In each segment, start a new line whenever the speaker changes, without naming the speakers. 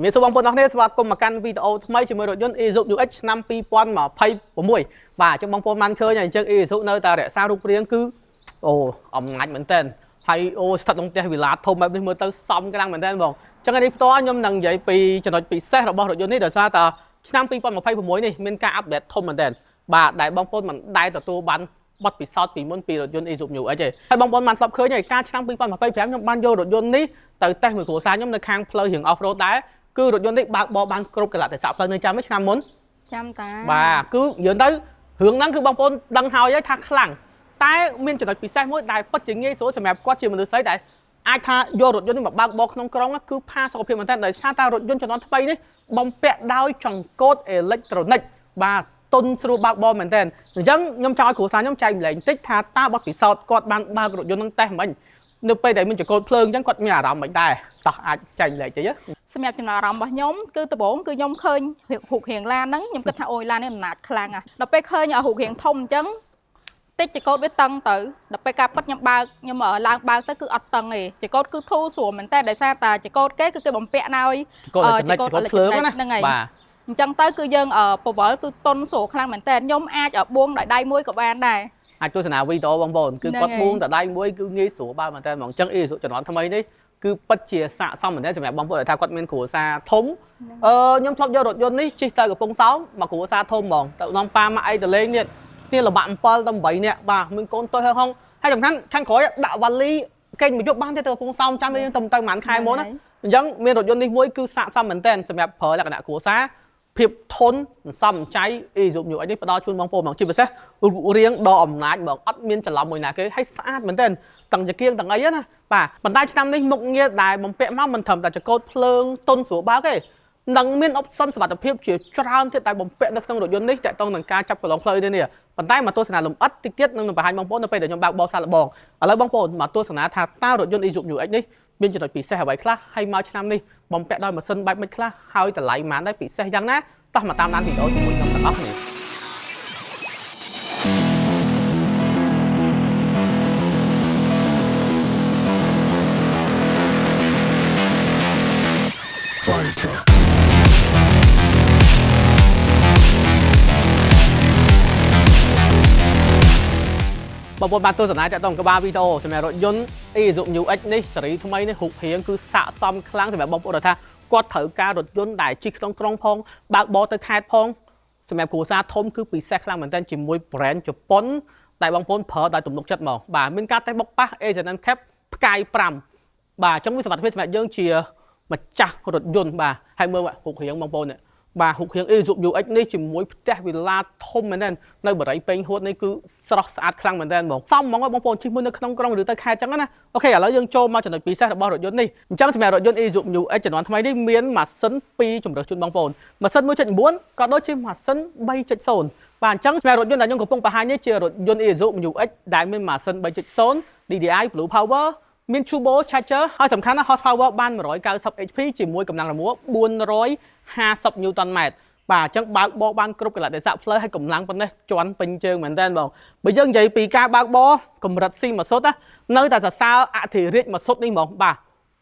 មានសួរបងប្អូនអរគ្នាស្វាគមន៍មកកាន់វីដេអូថ្មីជាមួយរថយន្ត Isuzu New X ឆ្នាំ2026បាទអញ្ចឹងបងប្អូនបានឃើញហើយអញ្ចឹង Isuzu នៅតែរក្សារូបរាងគឺអូអំណាចមែនតើហើយអូស្ថិតក្នុងផ្ទះវិឡាធំបែបនេះមើលទៅសមខ្លាំងមែនតើបងអញ្ចឹងនេះផ្ទាល់ខ្ញុំនឹងនិយាយពីចំណុចពិសេសរបស់រថយន្តនេះដោយសារតែឆ្នាំ2026នេះមានការអាប់ដេតធំមែនតើបាទដែលបងប្អូនមិនដែលទទួលបានបទពិសោធន៍ពីមុនពីរថយន្ត Isuzu New X ទេហើយបងប្អូនបានធ្លាប់ឃើញហើយការឆ្នាំ2025ខ្ញុំបានយករថយន្តនេះទៅតេស្តមួយគ្រួសារខ្ញុំនៅខាងផ្លូវរៀង off road ដែរគឺរថយន្តនេះបើកបរបានគ្រប់កលៈទេសៈផ្លូវនៅចាំទេឆ្នាំមុន
ចាំតាប
ាទគឺយើងទៅរឿងហ្នឹងគឺបងប្អូនដឹងហើយថាខ្លាំងតែមានចំណុចពិសេសមួយដែលពិតជាងាយស្រួលសម្រាប់គាត់ជាមនុស្សស្រីដែលអាចថាយករថយន្តនេះមកបើកបរក្នុងក្រុងគឺផាសុខភាពមែនតើដោយសារតែរថយន្តជំនាន់ថ្មីនេះបំពាក់ដោយចង្កូតអេឡិចត្រូនិកបាទទុនស្រួលបើកបរមែនតើអញ្ចឹងខ្ញុំចង់ឲ្យគ្រួសារខ្ញុំចែកម្លែងបន្តិចថាតើបទពិសោធន៍គាត់បានបើករថយន្តហ្នឹងតេស្តមិញនៅពេលដែលមានចង្កូតភ្លើងអញ្ចឹងគាត់មានអារម្មណ៍មិនដែរតោះអាចចែកម្លែងតិច
សម្រាប់ចំណារអារម្មណ៍របស់ខ្ញុំគឺដំបូងគឺខ្ញុំឃើញរូបរាងឡានហ្នឹងខ្ញុំគិតថាអូយឡាននេះអំណាចខ្លាំងដល់ពេលឃើញរូបរាងធំអញ្ចឹងតិចចង្កូតវាតឹងទៅដល់ពេលការប៉ັດខ្ញុំឡើងបើកទៅគឺអត់តឹងទេចង្កូតគឺធូរស្រួលមែនតើដោយសារតែចង្កូតគេគឺគេបំពាក់ដោយច
ង្កូតភ្លើង
ហ្នឹងហើយអញ្ចឹងទៅគឺយើងពវល់គឺតុនស្រួលខ្លាំងមែនតើខ្ញុំអាចបួងដោយដៃមួយក៏បានដែរអ
ាចទស្សនាវីដេអូបងប្អូនគឺគាត់បួងតែដៃមួយគឺងាយស្រួលបើមែនតើហ្មងអញ្ចឹងអ៊ីស៊ូជំនាន់ថ្មីនេះគឺពិតជាស័ក្តិសមមែនតើសម្រាប់បងប្អូនដែលថាគាត់មានគ្រួសារធំខ្ញុំធ្លាប់យករថយន្តនេះជិះទៅកំពង់សោមមកគ្រួសារធំហ្មងទៅនាំប៉ាម៉ាក់អីទៅលេងនេះគ្នាលំបាក់7ទៅ8នាក់បាទមានកូនតូចហងហើយសំខាន់ខាងក្រោយដាក់វ៉ាលីគេមកយកបានទេទៅកំពង់សោមចាំយើងទៅប្រហែលខែមុនណាអញ្ចឹងមានរថយន្តនេះមួយគឺស័ក្តិសមមែនតើសម្រាប់ប្រើលក្ខណៈគ្រួសារភាពធន់សំចៃ Isuzu New X នេះផ្ដល់ជូនបងប្អូនហ្មងជាពិសេសរៀងដ៏អំណាចហ្មងអត់មានច្រឡំមួយណាគេហើយស្អាតមែនទែនទាំងចង្គៀងទាំងអីណាបាទប៉ុន្តែឆ្នាំនេះមុខងារដែលបំពាក់មកមិនត្រឹមតែចង្កូតភ្លើងទុនស្រួលបើកទេនឹងមានអបសិនសុវត្ថិភាពជាច្រើនទៀតដែលបំពាក់នៅក្នុងរថយន្តនេះតាក់ទងនឹងការចាប់កន្លងផ្លូវនេះប៉ុន្តែមកទស្សនាលម្អិតតិចទៀតនឹងបង្ហាញបងប្អូននៅពេលដែលខ្ញុំបើកបរសាកល្បងឥឡូវបងប្អូនមកទស្សនាថាតើរថយន្ត Isuzu New X នេះមានចំណុចពិសេសអ្វីខ្លះហើយមកឆ្នាំនេះបំពាក់ដោយម៉ាស៊ីនបែបម៉េចខ្លះហើយតម្លៃប៉ុន្មានដែរពិសេសយ៉ាងណាតោះមកតាមដានវីដេអូជាមួយខ្ញុំទាំងអស់គ្នាបងប្អូនបានទស្សនាចាក់តងក្បាលវីដេអូសម្រាប់រថយន្ត Isuzu New X នេះស៊េរីថ្មីនេះរូបរាងគឺស័ក្តិសមខ្លាំងសម្រាប់បងប្អូនថាគាត់ត្រូវការរថយន្តដែលជិះក្នុងក្រុងផងបើកបរទៅខេត្តផងសម្រាប់គ្រួសារធំគឺពិសេសខ្លាំងមែនទែនជាមួយ brand ជប៉ុនដែលបងប្អូនប្រើដោយទំនុកចិត្តមកបាទមានការតេស្តបុកប៉ះ Asian Cap ផ្កាយ5បាទអញ្ចឹងវាសុវត្ថិភាពសម្រាប់យើងជាម្ចាស់រថយន្តបាទហើយមើលរូបរាងបងប្អូនបាទរូបរាង Isuzu New X នេះជាមួយផ្ទះវិឡាធំមែនទែននៅបរិយាពេញហួតនេះគឺស្រស់ស្អាតខ្លាំងមែនទែនហ្មងសមហ្មងបងប្អូនជិះមួយនៅក្នុងក្រុងឬទៅខេត្តអញ្ចឹងណាអូខេឥឡូវយើងចូលមកចំណុចពិសេសរបស់រថយន្តនេះអញ្ចឹងសម្រាប់រថយន្ត Isuzu New X ជំនាន់ថ្មីនេះមានម៉ាស៊ីន2ជម្រើសជូនបងប្អូនម៉ាស៊ីន 1.9 ក៏ដូចជាម៉ាស៊ីន 3.0 បាទអញ្ចឹងសម្រាប់រថយន្តដែលខ្ញុំកំពុងបង្ហាញនេះជារថយន្ត Isuzu New X ដែលមានម៉ាស៊ីន 3.0 DDI Blue Power មាន Turbo Charger ហើយសំខាន់ណាស់ Horsepower បាន190 HP ជាមួយកម្លាំងរមាស់450 Newton m បាទអញ្ចឹងបើកបរបានគ្រប់កលៈទេសៈផ្លូវហើយកម្លាំងប៉ុណ្ណេះជន់ពេញជើងមែនតើបងបើយើងនិយាយពីការបើកបរកម្រិតស៊ីម៉ាស៊ុតនៅតែសរសើរអធិរាជម៉ាស៊ុតនេះហ្មងបាទ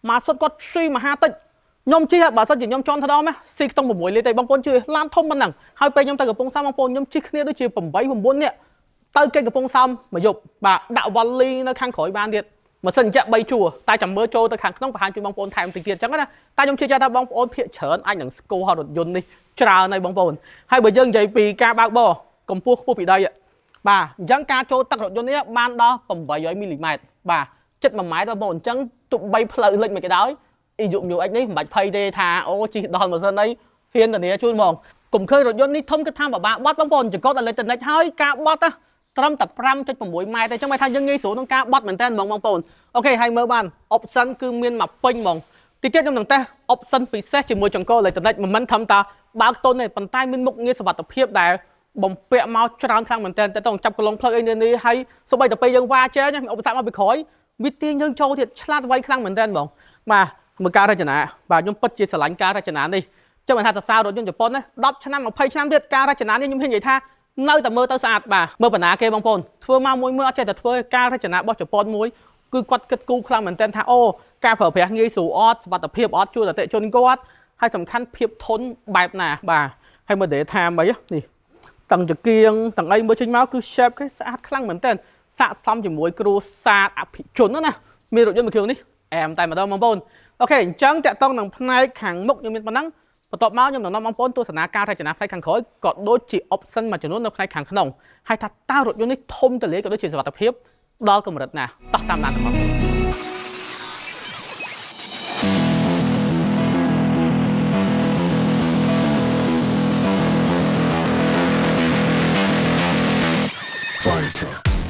ម៉ាស៊ុតគាត់ស៊ីមហាតិចខ្ញុំជិះបើសិនជាខ្ញុំជន់ថ្ដងណាស៊ីខ្ទង់6លីត្រទេបងប្អូនជឿឡានធំប៉ុណ្ណឹងហើយពេលខ្ញុំទៅកំពង់សោមបងប្អូនខ្ញុំជិះគ្នាដូចជា8 9នាក់ទៅគេកំពង់សោមមួយយប់បាទដាក់វ៉ាលីនៅខាងក្រោយបានទៀតម៉ាស៊ីនចាក់3ជួរតែចាំមើលចូលទៅខាងក្នុងបង្ហាញជូនបងប្អូនថែមតិចទៀតអញ្ចឹងណាតែខ្ញុំជឿថាបងប្អូនភាគច្រើនអាចនឹងស្គាល់រថយន្តនេះច្រើនហើយបងប្អូនហើយបើយើងនិយាយពីការបើកបរកម្ពស់ខ្ពស់ពីដីបាទអញ្ចឹងការចូលទឹករថយន្តនេះបានដល់800មីលីម៉ែត្របាទជិត1ម៉ែត្របងប្អូនអញ្ចឹងទោះបីផ្លូវលិចមិនក៏ដោយ Isuzu New X នេះមិនបាច់ភ័យទេថាអូជិះដល់ម៉ាស៊ីនអីហ៊ានធានាជូនហ្មងកុំឃើញរថយន្តនេះធំគិតថាបបាបត់បងប្អូនចង្កូតអេឡិចត្រូនិកហើយការបត់ត្រឹមតែ 5.6 ម៉ែត្រទេអញ្ចឹងមិនថាយើងងាយស្រួលក្នុងការបត់មែនតើបងប្អូនអូខេហើយមើលបាន option គឺមានមកពេញហ្មងទីទៀតខ្ញុំនឹងតេស្ត option ពិសេសជាមួយចង្កូតអេឡិចត្រូនិកមិនត្រឹមតែបើកទុនទេប៉ុន្តែមានមុខងារសុវត្ថិភាពដែលបំពាក់មកច្រើនខ្លាំងមែនតើទៅចាប់កន្លងផ្លូវអីនេះហើយសូម្បីតែពេលយើងវ៉ាជែងឧបសគ្គមកពីក្រោយវាទាញយើងចូលទៀតឆ្លាតវៃខ្លាំងមែនតើបងបាទមើលការរចនាបាទខ្ញុំពិតជាស្រឡាញ់ការរចនានេះចឹងមិនថាសរសើររថយន្តជប៉ុនណា10ឆ្នាំ20ឆ្នាំទៀតការរចនានេះខ្ញុំហ៊ាននិយាយថានៅតែមើលទៅស្អាតបាទមើលបណ្ណាគេបងប្អូនធ្វើមកមួយមើលអត់ចេះតែធ្វើការរចនារបស់ជប៉ុនមួយគឺគាត់គិតគូរខ្លាំងមែនតើថាអូការប្រើប្រាស់ងាយស្រួលអត់សុវត្ថិភាពអត់ជួយអតិថិជនគាត់ហ ហើយសំខាន់ភាពធន់បែបណាបាទហើយមើល data អីនេះតឹងចង្គៀងតឹងអីមើលចេញមកគឺ shape គេស្អាតខ្លាំងមែនទែនស័ក្តិសមជាមួយគ្រួសារអភិជនណាមានរថយន្តមួយគ្រឿងនេះអែមតែម្ដងបងប្អូនអូខេអញ្ចឹងតាក់ទងនឹងផ្នែកខាងមុខខ្ញុំមានប៉ុណ្ណឹងបន្ទាប់មកខ្ញុំនឹងនាំបងប្អូនទស្សនាការរចនាផ្នែកខាងក្រោយក៏ដូចជា option មួយចំនួននៅផ្នែកខាងក្នុងហើយថាតើរថយន្តនេះធំទលាក៏ដូចជាសុវត្ថិភាពដល់កម្រិតណាតោះតាមដានទាំងអស់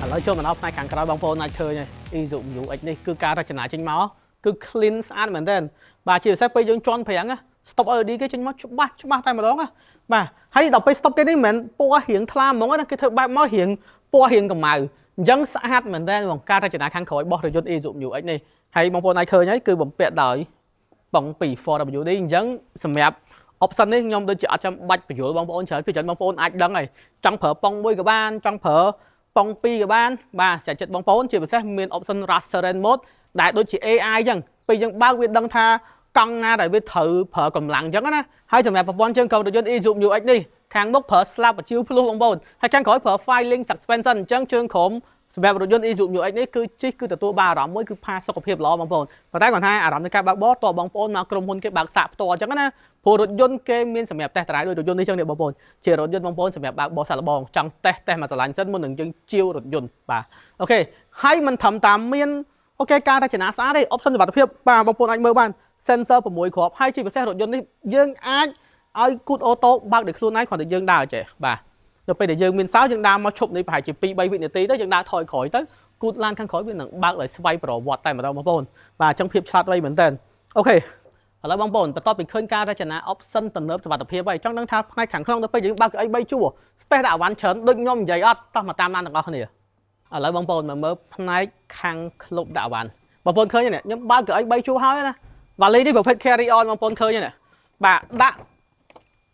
ឥឡូវចូលមកដល់ផ្នែកខាងក្រោយបងប្អូនអាចឃើញហើយ Isuzu Mu-X នេះគឺការរចនាចេញមកគឺ clean ស្អាតមែនទែនបាទជាពិសេសពេលយើងជន់ប្រាំង stop LED គេចេញមកច្បាស់តែម្ដងបាទហើយដល់ពេល stop គេនេះមិនមែនពណ៌រៀងថ្លាហ្មងណាគេធ្វើបែបមករៀងពណ៌រៀងកម្ៅអញ្ចឹងស្អាតមែនទែនបងការរចនាខាងក្រោយរបស់រថយន្ត Isuzu Mu-X នេះហើយបងប្អូនអាចឃើញហើយគឺបំពាក់ដោយបង់ពី 4WD អញ្ចឹងសម្រាប់ option នេះខ្ញុំដូចជាអត់ចាំបាច់បញ្យល់បងប្អូនច្រើនពីច្រើនបងប្អូនអាចដឹងហើយចង់ប្រើប៉ុងមួយក៏បានចង់ប្រើប៉ុង2ក៏បានបាទស្រាច់ចិត្តបងប្អូនជាពិសេសមាន option restaurant mode ដែលដូចជា AI អញ្ចឹងពេលយើងបើកវាដឹងថាកង់ណាដែលវាត្រូវប្រើកម្លាំងអញ្ចឹងណាហើយសម្រាប់ប្រព័ន្ធជើងកង់រថយន្ត Isuzu Mu-X នេះខាងមុខប្រើ slab អាជីវភ្លុះបងប្អូនហើយខាងក្រោយប្រើ filing suspension អញ្ចឹងជើងក្រោមសម្រាប់រថយន្ត Isuzu Mu-X នេះគឺជិះគឺទទួលបានអារម្មណ៍មួយគឺផាសុខភាពល្អបងប្អូនប៉ុន្តែគាត់ថាអារម្មណ៍នៃការបើកបរតើបងប្អូនមកក្រុមហ៊ុនគេបើកសាកផ្ទាល់អញ្ចឹងណាព្រោះរថយន្តគេមានសម្រាប់តេស្តតារាយដោយរថយន្តនេះអញ្ចឹងបងប្អូនជារថយន្តបងប្អូនសម្រាប់បើកបរសាកល្បងចង់តេស្តមកឆ្លាញ់សិនមុននឹងយើងជាវរថយន្តបាទអូខេហើយមិនត្រឹមតែមានអូខេការរចនាស្អាតទេ option សុវត្ថិភាពបាទបងប្អូនអាចមើលបាន sensor 6គ្រាប់ហើយជាពិសេសរថយន្តនេះយើងអាចឲ្យគូតអូតូបើកដោយខ្លួនឯងគ្រាន់តែយើងដើរចេះបាទដល់ពេលដែលយើងមានសោយើងដើរមកឈប់នេះប្រហែលជា2 3វិនាទីទៅយើងដើរថយក្រោយទៅគូតឡានខាងក្រោយវានឹងបើកដោយស្វ័យប្រវត្តិតែម្ដងបងប្អូនបាទអញ្ចឹងភាពឆ្លាតវៃមែនតើអូខេឥឡូវបងប្អូនបន្ទាប់ពីឃើញការរចនា option ទំនើបសុវត្ថិភាពហើយចង់ដឹងថាផ្នែកខាងក្នុងទៅពេលយើងបើកកៅអី3ជួរ space ដាក់អវ៉ាន់ច្រើនដូចខ្ញុំនិយាយអត់តោះមកតាមដានទាំងអស់គ្នាឥឡូវបងប្អូនមកមើលផ្នែកខាងក្លុបដាក់អវ៉ាន់បងប្អូនឃើញទេខ្ញុំបើកកៅអី3ជួរហើយណាវ៉ាលីនេះប្រភេទ carry on បងប្អូនឃើញទេបាទដាក់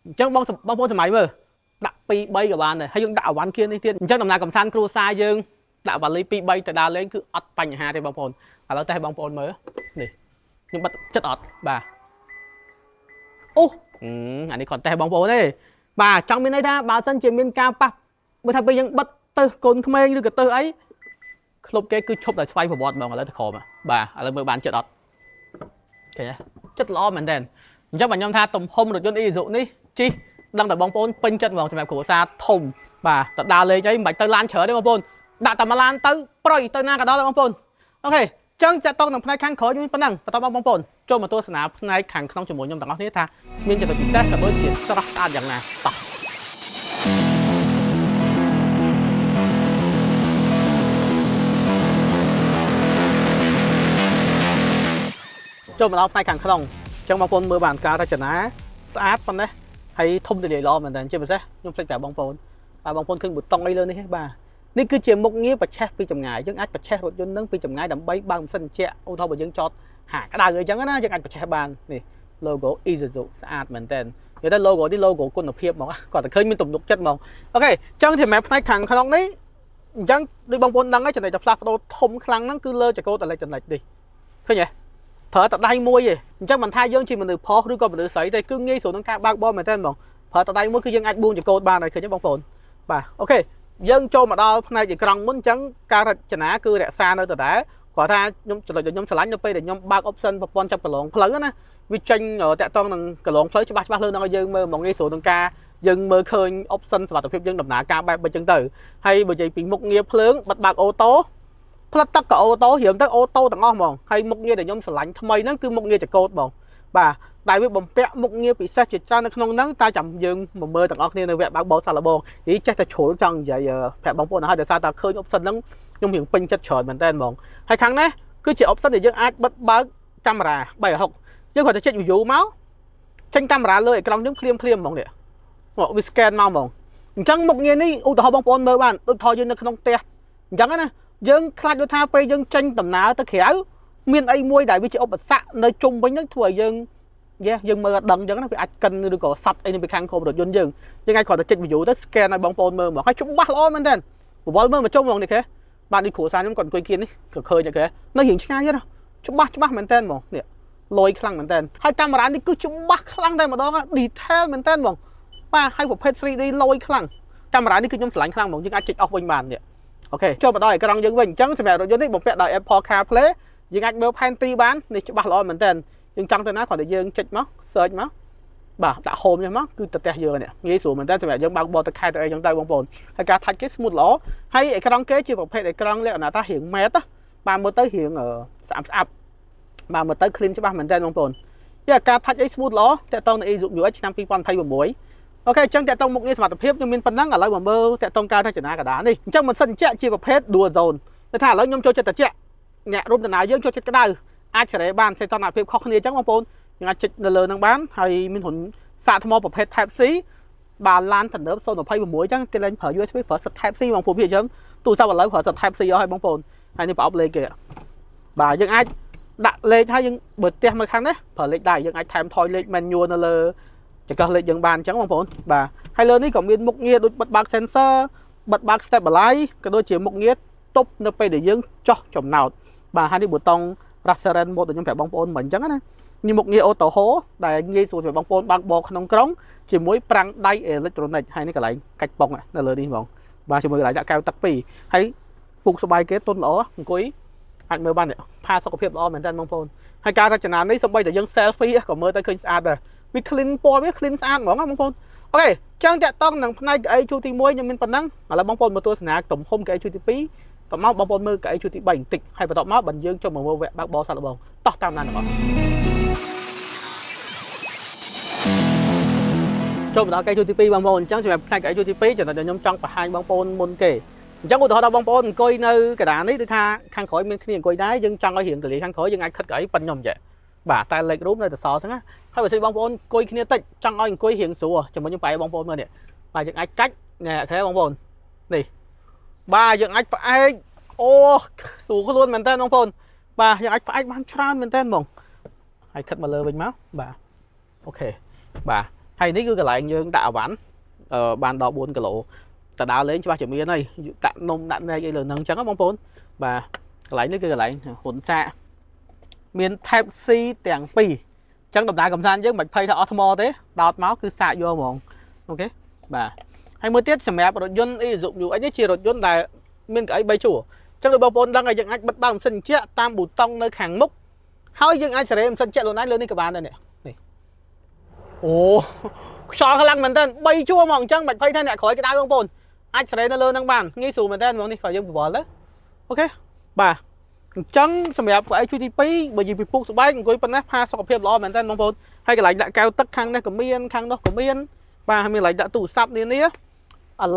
អញ្ចឹងបងប្អូនសម័យមើលដាក់2 3ក៏បានដែរហើយយើងដាក់អវ៉ាន់គៀននេះទៀតអញ្ចឹងដំណើរកំសាន្តគ្រួសារយើងដាក់វ៉ាលី2 3ទៅដើរលេងគឺអត់បញ្ហាទេបងប្អូនឥឡូវតែបងប្អូនមើលនេះខ្ញុំបិទចិត្តអត់បាទអូអានេះគាត់តែបងប្អូនទេបាទចង់មានន័យថាបើសិនជាមានការប៉ះមើលថាពេលយើងបិទទៅកូនក្មេងឬក៏ទៅអីក្លុបគេគឺឈប់តែស្វ័យប្រវត្តិហ្មងឥឡូវទៅក្រោមបាទឥឡូវមើលបានចិត្តអត់ឃើញទេចិត្តល្អមែនតើអញ្ចឹងខ្ញុំថាទំហំរថយន្ត Isuzu នេះជិះដឹងតែបងប្អូនពេញចិត្តហ្មងសម្រាប់គ្រួសារធំបាទទៅដើរលេងអីមិនបាច់ទៅឡានច្រើនទេបងប្អូនដាក់តែមួយឡានទៅប្រយទៅណាក៏ដល់បងប្អូនអូខេអញ្ចឹងចាក់តងនឹងផ្នែកខាងក្រោយនេះប៉ុណ្ណឹងបន្តបងប្អូនចូលមកទស្សនាផ្នែកខាងក្នុងជាមួយខ្ញុំទាំងអស់គ្នាថាមានចំណុចពិសេសក៏ដូចជាស្រស់ស្អាតយ៉ាងណាតោះចូលមកដល់ផ្នែកខាងក្នុងអញ្ចឹងបងប្អូនមើលបានការរចនាស្អាតប៉ុណ្ណេះហើយធំទូលាយល្អមែនតើជាពិសេសខ្ញុំភ្លេចប្រាប់បងប្អូនបាទបងប្អូនឃើញប៊ូតុងអីលើនេះទេបាទនេះគឺជាមុខងារបច្ឆេះពីចម្ងាយយើងអាចបច្ឆេះរថយន្តនឹងពីចម្ងាយដើម្បីបើកម៉ាស៊ីនជែកឧទាហរណ៍បើយើងចតហាក្តៅអីចឹងណាយើងអាចបច្ឆេះបាននេះ logo Isuzu ស្អាតមែនតើនិយាយទៅ logo នេះ logo គុណភាពហ្មងគាត់តែឃើញមានទំនុកចិត្តហ្មងអូខេអញ្ចឹងសម្រាប់ផ្នែកខាងក្នុងនេះអញ្ចឹងដូចបងប្អូនដឹងហើយចំណុចតែផ្លាស់ប្ដូរធំខ្លាំងហ្នឹងគឺលើចកោតអេឡិចត្រូនិកនេះឃើញទេប្រើតែដៃមួយទេអញ្ចឹងមិនថាយើងជាមនុស្សផុសឬក៏មនុស្សស្រីទេគឺងាយស្រួលក្នុងការបើកបរមែនតើហ្មងប្រើតែដៃមួយគឺយើងអាចបួងចកោតបានហើយឃើញទេបងប្អូនបាទអូខេយើងចូលមកដល់ផ្នែកអេក្រង់មុនអញ្ចឹងការរចនាគឺរក្សានៅដដែលគាត់ថាខ្ញុំចំណុចដែលខ្ញុំឆ្លាញ់នៅពេលដែលខ្ញុំបើក option ប្រព័ន្ធចាប់កន្លងផ្លូវណាវាចេញតាក់ទងនឹងកន្លងផ្លូវច្បាស់លើនឹងឲ្យយើងមើលមកងាយស្រួលក្នុងការយើងមើលឃើញ option សុវត្ថិភាពយើងដំណើរការបែបអញ្ចឹងទៅហើយបើនិយាយពីមុខងារភ្លើងបិទបើកអូតូផ្លិតទឹកក៏អូតូរៀមទៅអូតូទាំងអស់ហ្មងហើយមុខងារដែលខ្ញុំឆ្លាញ់ថ្មីហ្នឹងគឺមុខងារចកោតហ្មងបាទដែលវាបំពាក់មុខងារពិសេសជាច្រើននៅក្នុងហ្នឹងតែចាំយើងមកមើលទាំងអស់គ្នានៅវគ្គបើកបរសាកល្បងនិយាយចេះតែជ្រុលចង់និយាយប្រាប់បងប្អូនឲ្យដោយសារតែឃើញ option ហ្នឹងខ្ញុំរៀងពេញចិត្តច្រើនមែនតើហ្មងហើយខាងនេះគឺជា option ដែលយើងអាចបិទបើកកាមេរ៉ា360យើងគ្រាន់តែចុច view មកចេញកាមេរ៉ាលើអេក្រង់យើងភ្លាមហ្មងនេះវា scan មកហ្មងអញ្ចឹងមុខងារនេះឧទាហរណ៍បងប្អូនមើលបានដូចថតយើងនៅក្នុងផ្ទះអញ្ចឹងណាយើងខ្លាចដូចថាពេលយើងចេញដំណើរទៅក្រៅមានអីមួយដែលវាជាឧបសគ្គនៅជុំវិញហ្នឹងធ្វើឲ្យយើងមើលអត់ដឹងអញ្ចឹងណាវាអាចកិនឬក៏សັດអីនៅពីខាងក្រោមរថយន្តយើងអាចគ្រាន់តែចុច view ទៅ scan ឲ្យបងប្អូនមើលមកហើយច្បាស់ល្អមែនតើប្រវល់មើលមកជុំហ្មងនេះគេបាទនេះគ្រូសាស្ត្រខ្ញុំគាត់អង្គុយគៀននេះក៏ឃើញតែគេនៅរៀងឆ្ងាយទេច្បាស់មែនតើហ្មងនេះ លយខ្លាំងមែនតើហើយកាមេរ៉ានេះគឺច្បាស់ខ្លាំងតែម្ដង detail មែនតើបងបាទហើយប្រភេទ 3D លយខ្លាំងកាមេរ៉ានេះគឺខ្ញុំស្រឡាញ់ខ្លាំងហ្មងយើងអាចជិះអស់វិញបាននេះអូខេចូលមកដល់អេក្រង់យើងវិញអញ្ចឹងសម្រាប់រថយន្តនេះបំពាក់ដោយ Apple CarPlay យើងអាចមើលផែនទីបាននេះច្បាស់ល្អមែនតើយើងចង់ទៅណាគ្រាន់តែយើងចុចមក search មកបាទដាក់ home នេះមកគឺទៅផ្ទះយើងនេះងាយស្រួលមែនតើសម្រាប់យើងបើកបរទៅខេត្តទៅអីចឹងទៅបងប្អូនហើយការ touch គេ smooth ល្អហើយអេក្រង់គេជាប្រភេទអេក្រង់លក្ខណៈថារៀង matte បាទមើលទៅរៀងស្អាតស្អាប់បាទមើលទៅ clean ច្បាស់មែនតើបងប្អូនយកការ touch អី smooth ល្អតាក់ទងនឹង Isuzu UX ឆ្នាំ2026អូខេអញ្ចឹងតាក់ទងមុខងារសមត្ថភាពខ្ញុំមានប៉ុណ្ណឹងឥឡូវមកមើលតាក់ទងការរចនាកណ្ដាលនេះអញ្ចឹងមិនសិនជែកជាប្រភេទ dual zone តែថាឥឡូវខ្ញុំចូលចិត្តត្រជាក់អ្នករួមដំណើរយើងចូលចិត្តក្តៅអាចសេរីបានសេតនភាពខុសគ្នាអញ្ចឹងបងប្អូនយើងអាចចុចនៅលើនឹងបានហើយមានហ៊ុនសាកថ្មប្រភេទ Type C បាទឡានទំនើប026អញ្ចឹងគេលែងប្រើ USB ប្រើសិត Type C បងប្អូនវាអញ្ចឹងទូរស័ព្ទឥឡូវប្រើសិត Type C អស់ហើយបងប្អូនហើយនេះប្រអប់លេខគេបាទយើងអាចដាក់លេខហើយយើងបើផ្ទះមើលខាងនេះប្រើលេខដែរយើងអាចថែមថយលេខ manual នៅលើចង្កឹះលេខយើងបានអញ្ចឹងបងប្អូនបាទហើយលើនេះក៏មានមុខងារដូចបិទបើក sensor បិទបើក stabilize ក៏ដូចជាមុខងារទប់នៅពេលដែលយើងចោះចំណោតបាទហើយនេះប៊ូតុង Restaurant Mode ដែលខ្ញុំប្រាប់បងប្អូនមិនអញ្ចឹងណានេះមុខងារ Auto Hold ដែលងាយស្រួលសម្រាប់បងប្អូនបើកបរក្នុងក្រុងជាមួយប្រាំងដៃអេឡិចត្រូនិកហើយនេះកន្លែងកាច់ប៉ុងនៅលើនេះហ្មងបាទជាមួយកន្លែងដាក់កែវទឹកពីរហើយពុកស្បែកគេទន់ល្អអង្គុយអាចមើលបានផាសុខភាពល្អមែនតើបងប្អូនហើយការរចនានេះសូម្បីតែយើង selfie ក៏មើលទៅឃើញស្អាតដែរវា clean ពណ៌វា clean ស្អាតហ្មងបងប្អូនអូខេចឹងតាក់តងនឹងផ្នែកកៅអីជួរទី1ខ្ញុំមានប៉ុណ្ណឹងឥឡូវបងប្អូនមកទស្សនាទំហំកៅអីជួរទី2តមកបងប្អូនមើលកៅអីជួរទី3បន្តិចហើយបន្ទាប់មកបញ្យើងចុះមកមើលវគ្គបើកបរសាកល្បងតោះតាមណានទាំងអស់ចូលមកដល់កៅអីជួរទី2បងប្អូនអញ្ចឹងសម្រាប់ផ្នែកកៅអីជួរទី2ចំណុចដែលខ្ញុំចង់បង្ហាញបងប្អូនមុនគេអញ្ចឹងឧទាហរណ៍ដល់បងប្អូនអង្គុយនៅកណ្ដាលនេះដូចថាខាងក្រោយមានគ្នាអង្គុយដែរយើងចង់ឲ្យរៀងកលីខាងក្រោយយើងអាចខិតកៅអីប៉ុនខ្ញុំចេះបាទតែលេខរូបនៅតែសល់អញ្ចឹងណាហើយបើសិនបងប្អូនអង្គុយគ្នាតិចចង់ឲ្យអង្គុយរៀងស្រួលជាមួយខ្ញុំបែរបងប្អូនមើលនេះបាទយើងអាចកាច់នេះអូខេបងប្អូននេះបាទយើងអាចផ្អែកអូស្រួលខ្លួនមែនតើបងប្អូនបាទយើងអាចផ្អែកបានច្រើនមែនតើហ្មងហើយខិតមកលើវិញមកបាទអូខេបាទហើយនេះគឺកន្លែងយើងដាក់អវ៉ាន់បានដល់4គីឡូតដើរលេងច្បាស់ជាមានហើយដាក់នំដាក់ណែកអីលើនឹងអញ្ចឹងបងប្អូនបាទកន្លែងនេះគឺកន្លែងហ៊ុនសាកមាន Type C ទាំងពីរអញ្ចឹងដំណើរកំសាន្តយើងមិនភ័យថាអស់ថ្មទេដោតមកគឺសាកយកហ្មងអូខេបាទហើយមួយទៀតសម្រាប់រថយន្ត Isuzu UX នេះជារថយន្តដែលមានកៅអី3ជួរអញ្ចឹងដូចបងប្អូនដឹងហើយយើងអាចបិទបើកម៉ាស៊ីនជែកតាមប៊ូតុងនៅខាងមុខហើយយើងអាចសេរីម៉ាស៊ីនជែកខ្លួនឯងលើនេះក៏បានដែរនេះអូខ្យល់ខ្លាំងមែនតើ3ជួរហ្មងអញ្ចឹងមិនភ័យថាអ្នកក្រោយក្តៅបងប្អូនអាចសេរីនៅលើនឹងបានងាយស្រួលមែនតើហ្មងនេះក៏យើងបវល់ទៅអូខេបាទអញ្ចឹងសម្រាប់កៅអីជួរទី2បើនិយាយពីពុកស្បែកអង្គុយប៉ុណ្ណេះផាសុខភាពល្អមែនតើបងប្អូនហើយកន្លែងដាក់កែវទឹកខាងនេះក៏មានខាងនោះក៏មានបាទហើយមានកន្លែងដាក់ទូរស័ព្ទនានាឥ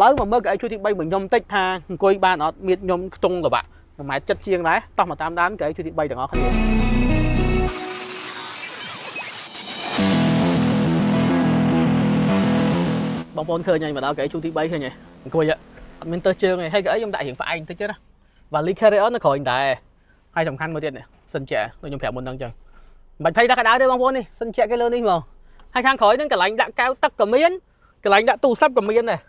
ឡូវមកមើលកៅអីជួរទី3របស់ខ្ញុំតិចថាអង្គុយបានអត់មានខ្ញុំខ្ទង់លបាក់1ម៉ែត្រ7ជាងដែរតោះមកតាមដានកៅអីជួរទី3ទាំងអស់គ្នាបងប្អូនឃើញហើយមកដល់កៅអីជួរទី3ឃើញហើយអង្គុយអត់មានទៅជើងទេហើយកៅអីខ្ញុំដាក់រៀងផ្អែកបន្តិចទៀតណាVali carry on នៅក្រោយដែរហើយសំខាន់មួយទៀតនេះសិនជាដូចខ្ញុំប្រាប់មុនហ្នឹងអញ្ចឹងមិនភ័យថាក្តៅទេបងប្អូននេះសិនជាគេលើនេះហ្មងហើយខាងក្រោយហ្នឹងកន្លែងដាក់កែវទឹកក៏មានកន្លែងដាក់ទូរស័ព្ទក៏មានដែរ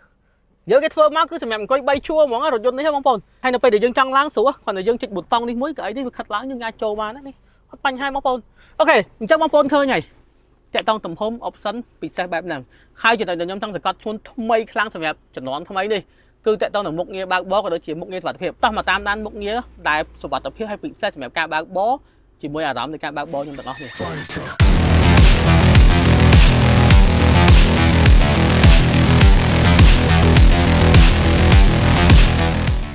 យើងគេធ្វើមកគឺសម្រាប់អង្គុយ3ជួរហ្មងរថយន្តនេះបងប្អូនហើយនៅពេលដែលយើងចង់ឡើងស្រួលគ្រាន់តែយើងចុចប៊ូតុងនេះមួយកៅអីនេះវាខិតឡើងយើងអាចចូលបានណានេះអត់បញ្ហាបងប្អូនអូខេអញ្ចឹងបងប្អូនឃើញហើយតាក់ទងទំហំ option ពិសេសបែបហ្នឹងហើយចំណុចដែលខ្ញុំចង់សង្កត់ធ្ងន់ថ្មីខ្លាំងសម្រាប់ជំនាន់ថ្មីនេះគឺតាក់ទងនឹងមុខងារបើកបរក៏ដូចជាមុខងារសុវត្ថិភាពតោះមកតាមដានមុខងារដែលសុវត្ថិភាពហើយពិសេសសម្រាប់ការបើកបរជាមួយអារម្មណ៍នៃការបើកបរខ្ញុំទាំងអស់នេះ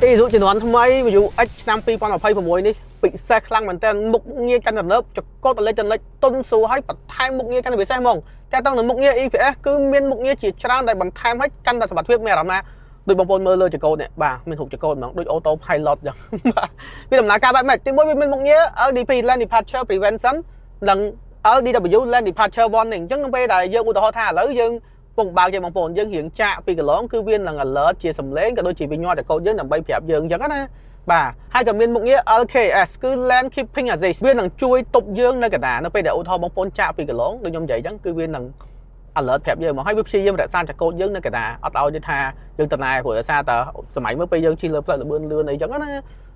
Isuzu ជំនាន់ថ្មី UX ឆ្នាំ2026នេះពិសេសខ្លាំងមែនតើមុខងារកាន់តែលើបចកតលេចទុនស្រួលហើយបន្ថែមមុខងារកាន់តែពិសេសហ្មងតែតើនៅមុខងារ EPS គឺមានមុខងារជាច្រើនដែលបន្ថែមឲ្យកាន់តែសុវត្ថិភាពមានអារម្មណ៍ថាដូចបងប្អូនមើលលើចកោតនេះបាទមានរូបចកោតហ្មងដូច Auto Pilot អញ្ចឹងបាទវាដំណើរការបែបម៉េចទី1វាមានមុខងារ LDP Lane Departure Prevention និង LDW Lane Departure Warning អញ្ចឹងនៅពេលដែលយើងឧទាហរណ៍ថាឥឡូវយើងពងបើកជាបងប្អូនយើងរៀងចាក់ពីកន្លងគឺវានឹង alert ជាសំឡេងក៏ដូចជាវាញ័រចកោតយើងដើម្បីប្រាប់យើងអញ្ចឹងណាបាទហើយក៏មានមុខងារ LKS គឺ Lane Keeping Assist វានឹងជួយទប់យើងនៅកណ្ដាលនៅពេលដែលឧទាហរណ៍បងប្អូនចាក់ពីកន្លងដូចខ្ញុំនិយាយអញ្ចឹងគឺវានឹងalert ប្រាប់យើងមកហើយវាព្យាយាមរក្សាចកោតយើងនៅកណ្ដាលអត់ឲ្យថាយើងតណែព្រោះដោយសារតែសម័យមើលពេលយើងជិះលើផ្លូវលឿនអីចឹងណា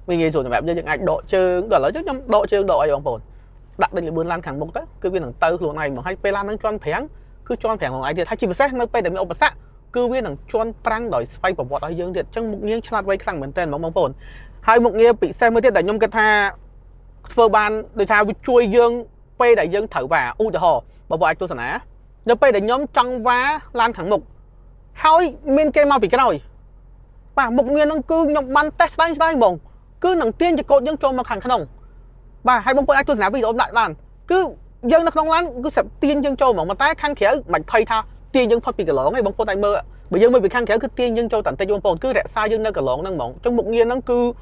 វាងាយស្រួលសម្រាប់យើងអាចដកជើងដល់ឥឡូវខ្ញុំដកជើងដកអីបងប្អូន đặt định là bươn lan khẳng một tới cứ viên thằng tơ luôn này mà hay pe lan nó cho phèn cứ cho phènของ ai điện hay chỉ mà xét nó pe để mình ốp sạ cứ viên thằng cho prang đổi phai bảo vọt ở dương điện trong một nghiêng chặt vây khẳng mình tên bóng bồn hai một nghiêng bị xe mới tiết đại nhôm cái tha phơ ban đời tha chui dương pe đại dương thở và u hồ bảo vọt tôi sẵn á nhớ pe đại nhóm trong vá lan khẳng mục hai miền kia mau bị cái rồi bà một nghiêng nó cứ nhom ban test đây mong cứ thằng tiên cho cột dương cho mà khẳng không bà hai bông ai tôi nói video lại bạn cứ dân nó không lắm cứ sập tiên dân châu mà tái khăn khẽ mạch thay tha tiên dân phát bị cái lỗ ngay bông tay mơ bây giờ mới bị khăn khẽ cứ tiên dân châu tận tay bông cứ rẽ xa dân nơi cái lỗ năng mỏng trong một nghiêng nó cứ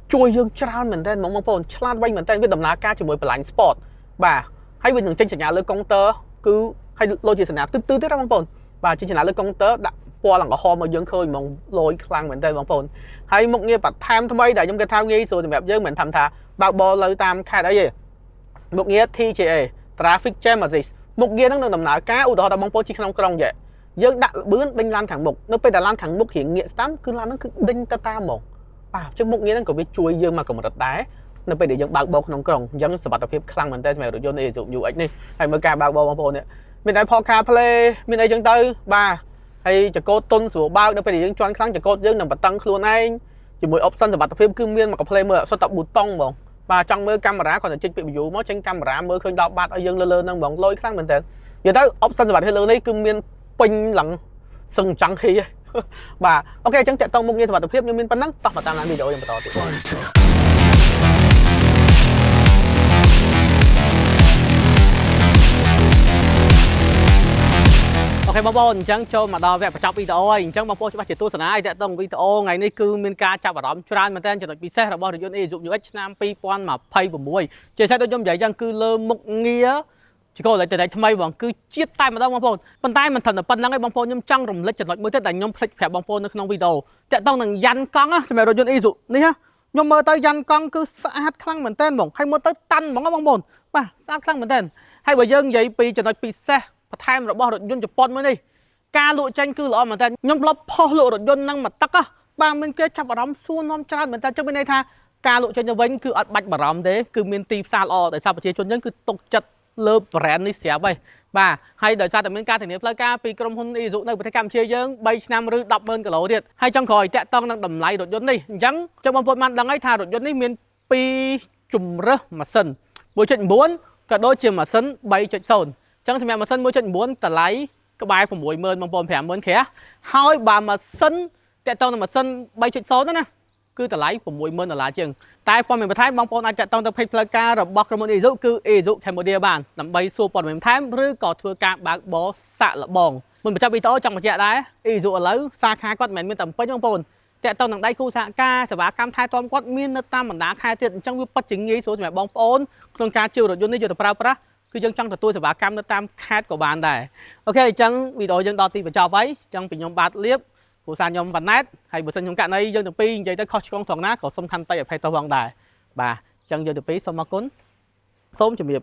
chui dân tràn mình tên mỏng bông tràn bay mình tên với đầm lá ca chỉ mới blind spot bà hay bên đường trên sàn nhà lưới công tơ cứ hay lôi chỉ sàn nhà tư ra bông bà trên sàn nhà lưới công tơ đặt qua lần có ho mà dân khơi mỏng lôi khăn mình tên bông hay một nghiêng bật tham tham bay để trong cái thao nghi rồi thì mẹ dân mình thầm thà bao bò lời tam khai đấy gì một nghĩa TGA traffic jam một nghĩa nó đầm nở cá u đó ta bóng phố chỉ không công vậy dân đặt bướn đinh lan thẳng mục nó bây giờ lan thẳng mục hiện nghĩa tám cứ lan nó cứ đinh ta một chứ một nghĩa nó còn biết chui dương mà còn một đợt đá nó bây giờ dân bao bò không công dân sự tập phim khăn mình tên mẹ rồi vô này dụng nhiều ấy này hay mới cả bao bò bóng phố này mình thấy podcast play mình thấy dân tư ba hay cho cô tôn số bao nó bây giờ dân choan khăn cho cô dân nằm bật tăng luôn anh chỉ mỗi option sự tập phim cứ miên mà có play mưa sau tập bút tông bông và trong mưa camera còn là trên bị dụ mới trên camera mưa khơi đọc bát ở dân lơ năng bóng lôi khác mình tên giờ tới option sự bạn hơi lớn đấy cứ miên pin lặng sừng trắng khi bà ok chẳng chạy tông một như sự tập phim nhưng miên bắn nắng tóc mà ta làm video mà to ok bông bồn chẳng cho mà đo vẹt trong video ấy chẳng bông bồn cho bạn chỉ tu sẵn ai tại tông video ngày nay cứ miền ca chào vào đóm tràn mà tên cho nó bị xe là bao được dân dụng như H Nam Pi quan mà pay của muối chơi xe tôi trong vậy chẳng cứ lơ một nghĩa chỉ có lại từ đây thay bằng cứ chiết tay mà đâu bông bồn bàn tay mình thần là phần lắng cái bông bồn nhưng trăng rồng lệch chật lệch mới tới đánh nhóm phèo bông bồn nó không video tại tông thằng dàn con á xem mẹ rồi dân dụng đi ha nhưng mà tới dàn con cứ sát khăng mình tên bông hay mới tới tan bóng bông bồn mà sát khăng mình tên hay bởi dân vậy pi cho nó bị xe thay mà bỏ được dân chụp pon mới đi ca lụa tranh cứ lọ mà ta nhóm blog po lụa được dân năng mà tắc á ba mình kia chập vào đóng xuôn non tràn mình ta cho bên đây tha ca lụa tranh cho vinh cứ ắt bạch bảo rắm thế cứ miền tây xa lọ tại sao chế chôn nhân cứ tục chặt lơ brand đi xé bay ba hay đời sao tại miền ca thì nếu plei ca pi krom hôn đi dụ nơi bị cam chia dân bay nam rư đập bên cái lỗ thiệt hay trong khỏi tẹt tông đang đầm lại được dân đi trắng trong bông phốt man đang ấy tha được dân đi miền pi chùm rơ mà sân buổi chuyện 4 cả đôi chiều mà sân bay chạy sồn chẳng xem mà sân mỗi trận 4 tờ lấy cái bài của mỗi mơn bằng bồn phèm mơn khé hai bà mà sân tẹt tông mà sân bay chuyện số đó nè cứ tờ lấy của mỗi mơn là chừng tại bọn mình phải thấy bóng bồn ai tẹt tông tập play ca rồi bọc rồi dụ cứ dụ thêm một địa bàn nằm bay xua bọn mình thấy rư có thưa ca bạc bó xạ là bòn mình phải cho bị tố trong một chuyện đấy dụ lấy xa khai quát mình tầm bấy bóng bồn tẹt tông đằng đây khu xạ ca sẽ bá cam thai tom quát miên tam mình đá khai tiền trong bất chính nghĩ số mẹ bóng bồn không ca chiều rồi vô đi vô tập pra cứ dân trong tôi sẽ bảo cam nó tam khát của bạn này ok chẳng video dân đo ti và cho váy trong bình nhom bát clip của sàn nhom vắn nét hay bữa sinh nhom cạn đây dân được pi vậy tới kho con thằng nát của sông khăn tay ở phay tàu vàng đài bà chân dân được pi sông ma cún sớm chuẩn bị